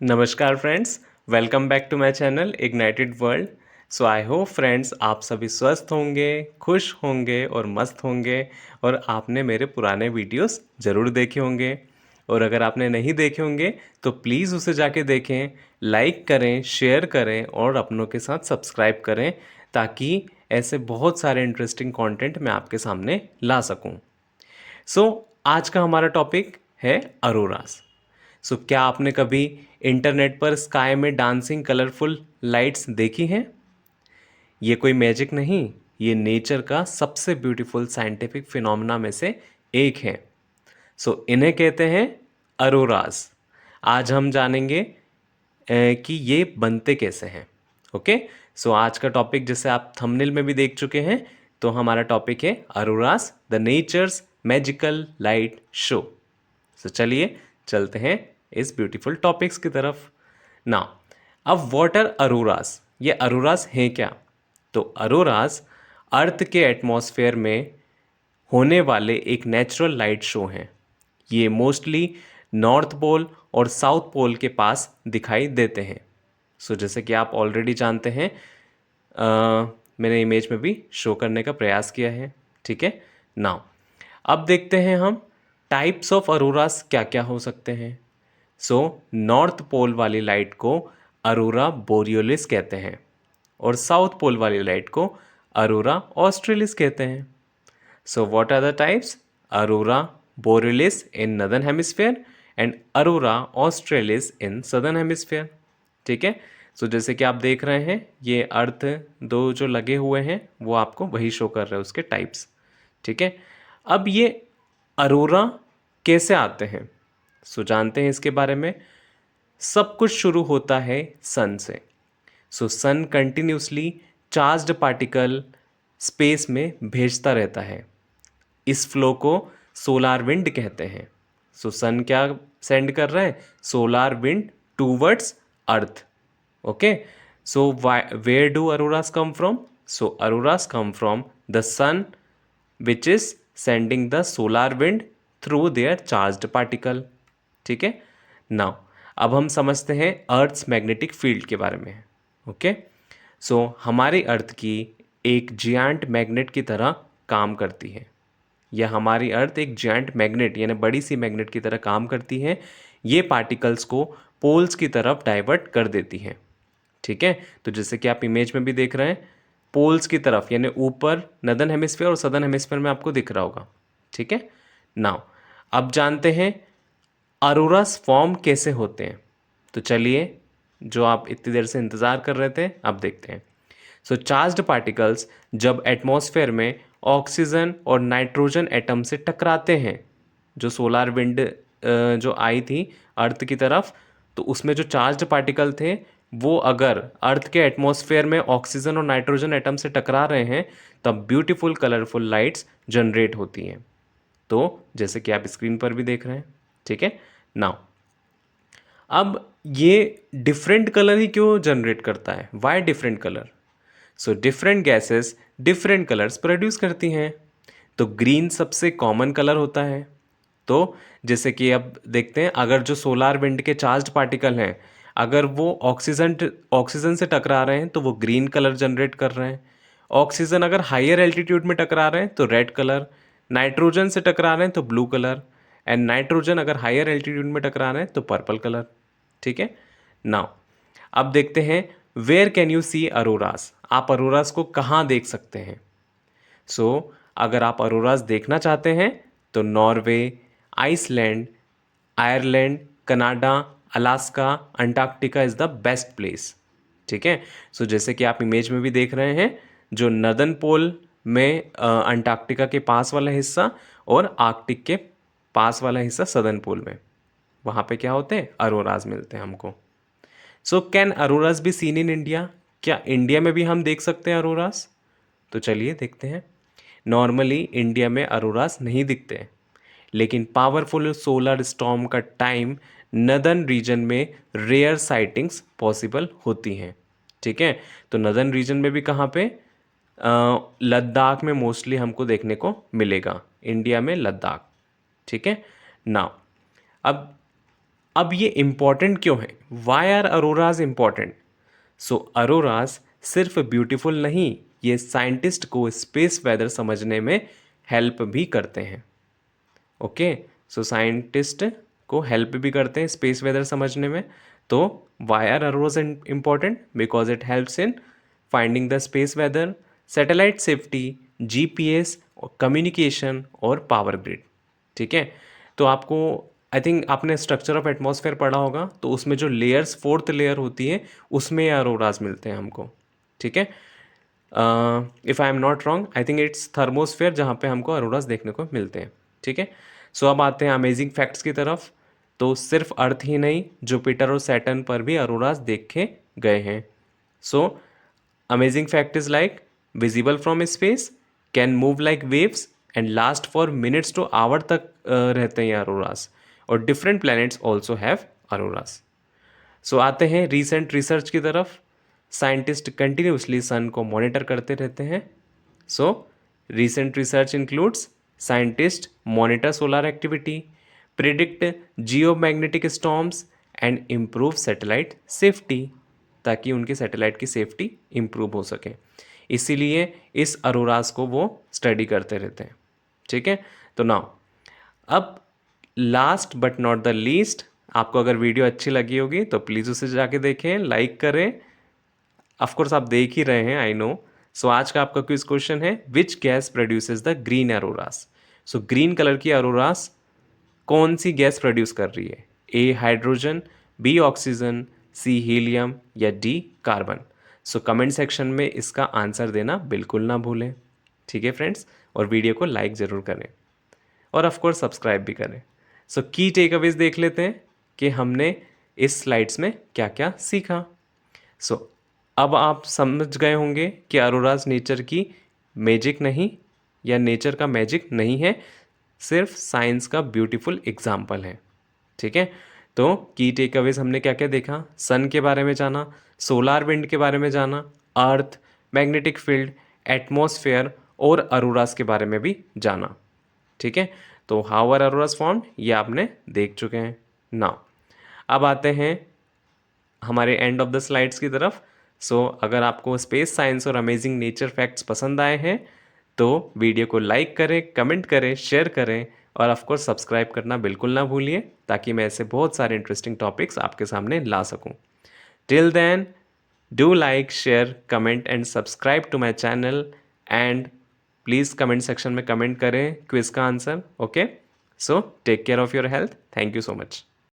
नमस्कार friends, welcome back to my channel ignited world. So I hope friends आप सभी स्वस्थ होंगे, खुश होंगे और मस्त होंगे। और आपने मेरे पुराने वीडियोस ज़रूर देखे होंगे, और अगर आपने नहीं देखे होंगे तो प्लीज़ उसे जाके देखें, लाइक करें, शेयर करें और अपनों के साथ सब्सक्राइब करें, ताकि ऐसे बहुत सारे इंटरेस्टिंग कंटेंट मैं आपके सामने ला सकूं। सो आज का हमारा टॉपिक है अरोरास। क्या आपने कभी इंटरनेट पर स्काई में डांसिंग कलरफुल लाइट्स देखी हैं? ये कोई मैजिक नहीं, ये नेचर का सबसे ब्यूटीफुल साइंटिफिक फिनोमेना में से एक है। इन्हें कहते हैं अरोरास। आज हम जानेंगे कि ये बनते कैसे हैं। ओके। आज का टॉपिक, जैसे आप थंबनेल में भी देख चुके हैं, तो हमारा टॉपिक है अरोरास, the natures magical light show. चलिए चलते हैं इस ब्यूटीफुल टॉपिक्स की तरफ ना। अब व्हाट आर अरोरास, ये अरोरास हैं क्या? तो अरोरास अर्थ के एटमॉस्फेयर में होने वाले एक नेचुरल लाइट शो हैं। ये मोस्टली नॉर्थ पोल और साउथ पोल के पास दिखाई देते हैं। जैसे कि आप ऑलरेडी जानते हैं, मैंने इमेज में भी शो करने का प्रयास किया है। ठीक है। नाउ अब देखते हैं हम टाइप्स ऑफ अरोरास क्या क्या हो सकते हैं। नॉर्थ पोल वाली लाइट को अरोरा बोरियोलिस कहते हैं, और साउथ पोल वाली लाइट को अरोरा ऑस्ट्रेलिस कहते हैं। What are the types? Aurora borealis in northern hemisphere and aurora australis in southern hemisphere. ठीक है। जैसे कि आप देख रहे हैं, ये अर्थ दो जो लगे हुए हैं वो आपको वही शो कर रहे हैं, उसके टाइप्स। ठीक है। अब ये अरोरा कैसे आते हैं, जानते हैं इसके बारे में। सब कुछ शुरू होता है सन से। सन कंटिन्यूसली चार्ज्ड पार्टिकल स्पेस में भेजता रहता है। इस फ्लो को सोलार विंड कहते हैं। सन क्या सेंड कर रहा है? Solar wind towards earth. Okay. Where do auroras come from? Auroras come from the sun which is sending the solar wind through their charged particle. ठीक है। नाउ अब हम समझते हैं अर्थ्स मैग्नेटिक फील्ड के बारे में। ओके। हमारी अर्थ की एक जियांट मैग्नेट की तरह काम करती है, या हमारी अर्थ एक जायंट मैग्नेट यानी बड़ी सी मैग्नेट की तरह काम करती है। ये पार्टिकल्स को पोल्स की तरफ डाइवर्ट कर देती है। ठीक है। तो जैसे कि आप इमेज में भी देख रहे हैं, पोल्स की तरफ यानी ऊपर नॉर्दर्न हेमिस्फीयर और सदर्न हेमिस्फीयर में आपको दिख रहा होगा। ठीक है। नाउ अब जानते हैं अरोरास फॉर्म कैसे होते हैं। तो चलिए, जो आप इतनी देर से इंतज़ार कर रहे थे, अब देखते हैं। चार्ज्ड पार्टिकल्स जब एटमॉस्फेयर में ऑक्सीजन और नाइट्रोजन एटम से टकराते हैं, जो सोलार विंड जो आई थी अर्थ की तरफ, तो उसमें जो चार्ज्ड पार्टिकल थे वो अगर अर्थ के एटमॉस्फेयर में ऑक्सीजन और नाइट्रोजन एटम से टकरा रहे हैं, तब ब्यूटीफुल कलरफुल लाइट्स जनरेट होती हैं। तो जैसे कि आप स्क्रीन पर भी देख रहे हैं। ठीक है। नाउ अब ये डिफरेंट कलर ही क्यों जनरेट करता है? Why different colour? Different gases different colours produce करती हैं। तो ग्रीन सबसे कॉमन कलर होता है। तो जैसे कि अब देखते हैं, अगर जो सोलार विंड के चार्ज्ड पार्टिकल हैं, अगर वो ऑक्सीजन से टकरा रहे हैं तो वो ग्रीन कलर जनरेट कर रहे हैं। ऑक्सीजन अगर हायर एल्टीट्यूड में टकरा रहे हैं तो रेड कलर, नाइट्रोजन से टकरा रहे हैं तो ब्लू कलर, एंड नाइट्रोजन अगर हायर एल्टीट्यूड में टकरा रहे हैं तो पर्पल कलर। ठीक है। नाउ अब देखते हैं where can you see auroras. आप अरोरास को कहाँ देख सकते हैं? अगर आप अरोरास देखना चाहते हैं तो Norway, Iceland, Ireland, Canada, Alaska, Antarctica is the best place. ठीक है। जैसे कि आप इमेज में भी देख रहे हैं, जो नदर्न पोल में अंटार्कटिका के पास वाला हिस्सा और आर्कटिक के पास वाला हिस्सा सदर्न पोल में, वहाँ पे क्या होते हैं? अरोरास मिलते हैं हमको। Can अरोरास be seen in India? क्या इंडिया में भी हम देख सकते हैं अरोरास? तो चलिए देखते हैं। नॉर्मली इंडिया में अरोरास नहीं दिखते, लेकिन पावरफुल सोलर स्टॉर्म का टाइम नदर्न रीजन में रेयर साइटिंग्स पॉसिबल होती हैं। ठीक है। तो नदर्न रीजन में भी कहाँ पे? लद्दाख में मोस्टली हमको देखने को मिलेगा, इंडिया में लद्दाख। ठीक है। नाउ अब अब ये इम्पॉर्टेंट क्यों है? Why are auroras important? So auroras सिर्फ ब्यूटीफुल नहीं, ये साइंटिस्ट को स्पेस वेदर समझने में हेल्प भी करते हैं। ओके, सो साइंटिस्ट को हेल्प भी करते हैं स्पेस वेदर समझने में। तो why are auroras important? Because it helps in finding the space weather, satellite safety, GPS, communication और पावर ग्रिड। ठीक है, तो आपको आई थिंक आपने स्ट्रक्चर ऑफ एटमॉस्फेयर पढ़ा होगा, तो उसमें जो लेयर्स, फोर्थ लेयर होती है, उसमें ये अरोराज मिलते हैं हमको। ठीक है, if I am not wrong, I think it's thermosphere जहाँ पे हमको अरोराज देखने को मिलते हैं। ठीक है, सो अब आते हैं अमेजिंग फैक्ट्स की तरफ। तो सिर्फ अर्थ ही नहीं, जुपिटर और सैटर्न पर भी अरोराज देखे गए हैं। So amazing fact is like visible from space, can move like waves and last for minutes to hour तक रहते हैं ये अरोराज। और different planets also have auroras. So आते हैं रीसेंट रिसर्च की तरफ। साइंटिस्ट कंटिन्यूसली सन को मॉनिटर करते रहते हैं। So recent research includes scientist monitor solar activity, predict geomagnetic storms and improve satellite safety, ताकि उनके सैटेलाइट की सेफ्टी इम्प्रूव हो सके। इसीलिए इस अरोराज को वो स्टडी करते रहते हैं। ठीक है, तो नाउ अब last but not the least, आपको अगर वीडियो अच्छी लगी होगी तो प्लीज़ उसे जाके देखें, लाइक करें। ऑफ कोर्स आप देख ही रहे हैं, आई नो। सो आज का आपका क्विज क्वेश्चन है, which gas produces the green अरोरास? So green colour की अरोरास कौन सी गैस प्रोड्यूस कर रही है? ए हाइड्रोजन, बी ऑक्सीजन, सी हीलियम या D carbon? So comment section में इसका आंसर देना बिल्कुल ना भूलें। ठीक है फ्रेंड्स, और वीडियो को लाइक ज़रूर करें और ऑफ कोर्स सब्सक्राइब भी करें। सो की टेक अवेज देख लेते हैं कि हमने इस स्लाइड्स में क्या क्या सीखा। सो अब आप समझ गए होंगे कि अरोराज नेचर की मैजिक नहीं, या नेचर का मैजिक नहीं है, सिर्फ साइंस का ब्यूटीफुल एग्जाम्पल है। ठीक है, तो की टेक अवेज हमने क्या क्या देखा? सन के बारे में जाना, सोलार विंड के बारे में जाना, अर्थ, मैग्नेटिक फील्ड, एटमॉस्फेयर और अरोराज के बारे में भी जाना। ठीक है, तो हाउ आर अरोराज फॉर्म्ड ये आपने देख चुके हैं ना। अब आते हैं हमारे एंड ऑफ द स्लाइड्स की तरफ। सो अगर आपको स्पेस साइंस और अमेजिंग नेचर फैक्ट्स पसंद आए हैं तो वीडियो को लाइक करें, कमेंट करें, शेयर करें और ऑफ कोर्स सब्सक्राइब करना बिल्कुल ना भूलिए, ताकि मैं ऐसे बहुत सारे इंटरेस्टिंग टॉपिक्स आपके सामने ला सकूं। Till then, do like, share, comment and subscribe to my channel, and please comment section में कमेंट करें क्विज का answer. Okay, so take care of your health. Thank you so much.